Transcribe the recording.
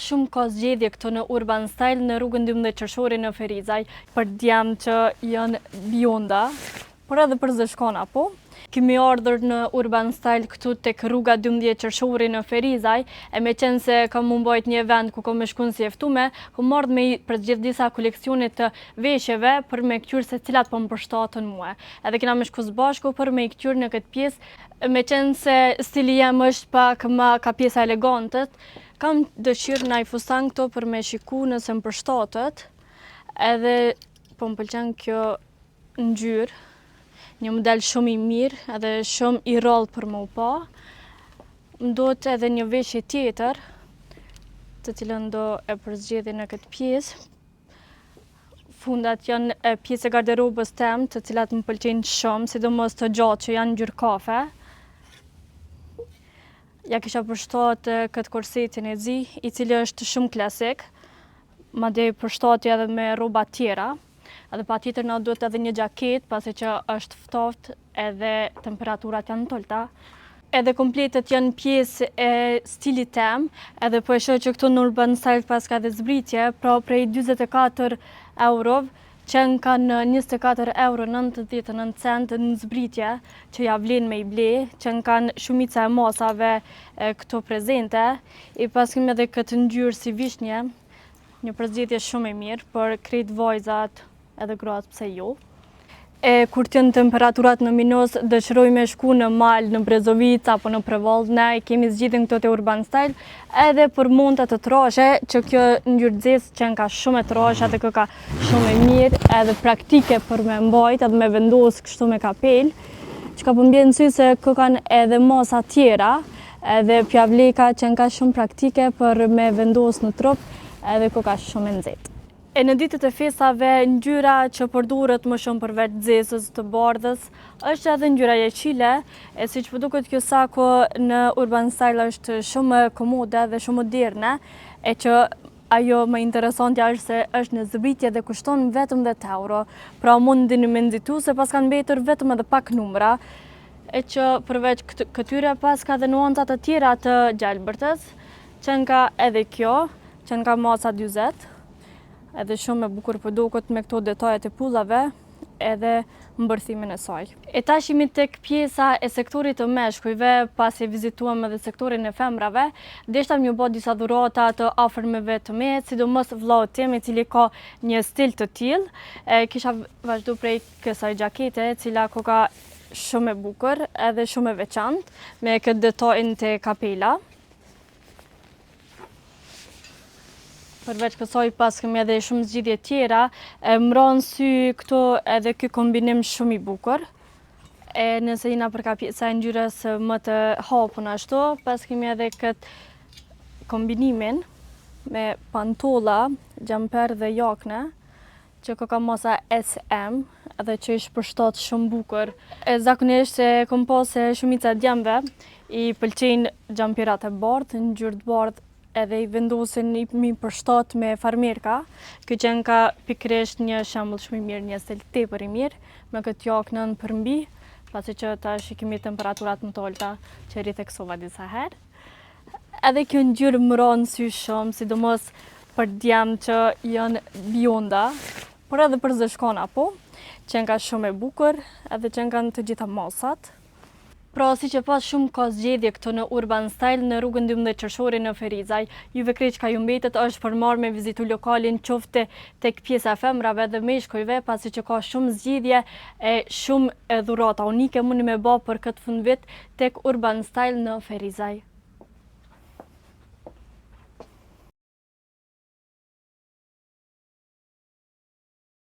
Shumë ka zgjedhje këto në Urban Style në rrugën 12 Qershori në Ferizaj, për djemë që janë bjonda, por edhe për zëshkona po. Kemi ardhur në Urban Style këtu tek rruga 12 Qershori në Ferizaj, e me qenë se kam mumbojt një vend ku kam shkuar si jeftume, kam ardhur me përgjith disa koleksione të veshjeve për me kqyr se cilat po më përshtaten mua. Edhe kena me shku së bashku për me i kqyr në këtë pjesë, me qenë se stili jem është pak më ka pjesa elegantët, kam dëshirë na i fustan këto për me shiku nëse më përshtatet, edhe po më pëlqen kjo ngjyrë. Një model shumë i mirë edhe shumë i rrallë për më pa. Më duhet edhe një veshje tjetër, të cilën do e përzgjedhja në këtë pjesë. Fundat janë pjesë e garderobës tem, të cilat më pëlqejnë shumë, sidomos të gjatë që janë ngjyrë kafe. Ja kisha përshtatë këtë korsetin e zi, i cili është shumë klasik, madje përshtatja edhe me rroba tjera. Edhe pa tjetër na duhet edhe një gjaket, pasi që është ftoftë edhe temperaturat janë tolta. Edhe kompletet janë pjesë e stilit tem, edhe po e shoh që këtu në Urban Style pas ka dhe zbritje, pra prej 24 euro, që kanë 24,99 € në zbritje, që ja vlen me i ble, që kanë shumica e masave këto prezente, i pas kemi edhe këtë ngjyrë si vishnje, një përzgjedhje shumë e mirë për krejt vajzat edhe gratë pse jo. Kur t'jën temperaturat në minus, dëshiroj me shku në mal, në Brezovic apo në Prevall, ne kemi zgjidhën këto te Urban Style, edhe për montat të trashe, që kjo ngjyrë zezë që ka shumë e trashe, edhe kjo ka shumë e mirë, edhe praktike për me mbajt, edhe me vendos kështu me kapel, që ka përmbjen sy se kjo kanë edhe masa tjera, edhe pjavleka që ka shumë praktike për me vendos në trup, edhe kjo ka shumë e nxehtë. E në ditët e festave, ngjyra që përdoret më shumë përveç zezës të bardhës, është edhe ngjyra jeshile, e siç po duket kjo sako në Urban Style është shumë komode dhe shumë moderne, e që ajo më interesantja është se është në zbritje dhe kushton vetëm 10 euro. Pra mundeni me nxitu se pas kanë mbetur vetëm edhe pak numra, e që përveç këtyre pas ka dhe nuancat të tjera të gjelbërtës, që ka edhe kjo, që ka masa 40. Edhe shumë e bukur po duket me këto detajet e pullave edhe mbërthimin e saj. E tash jemi tek pjesa e sektorit të meshkujve, pasi vizituam edhe sektorin e femrave, deshta m'ju bë disa dhurata të afërmeve të me, sidomos vllaut tim i cili ka një stil të tillë. Kisha vazhdu prej kësaj gjakete, e cila ka shumë e bukur edhe shumë e veçantë, me këtë detajin te kapela. Përveç kësaj pas kemi edhe shumë zgjidhje tjera, më ran sy këto edhe ky kombinim shumë i bukur. Nëse jena për pjesa e ngjyrës më të hapun ashtu, pas kemi edhe këtë kombinimin me pantolla, xhamper dhe jakne, që ka masa SM, edhe që ish përshtat shumë bukur. Zakonisht se kom pas se shumica djemve i pëlqejnë xhamperat e bardhë, ngjyrë të bardhë, edhe i vendosin mi përshtat me farmerka. Kjo që ka pikërisht një shembull shumë i mirë, një stil tepër i mirë, me këtë jaknën përmbi, pasi që tash kemi temperaturat më tolta, që ritheksova disa herë. Edhe kjo ngjyrë më ran sy shumë, sidomos për djemë që janë bjonda, por edhe për zëshkona po, që ka shumë e bukur, edhe që kanë të gjitha masat. Pra, si që pas shumë ka zgjedhje këto në Urban Style në rrugën 12 Qershori në Ferizaj, juve krejt që ka ju mbetet është për marrë me vizitu lokalin qofte tek pjesa e femrave dhe meshkujve, pasi që ka shumë zgjedhje e shumë dhurata unike mundi me bë për këtë fundvit tek Urban Style në Ferizaj.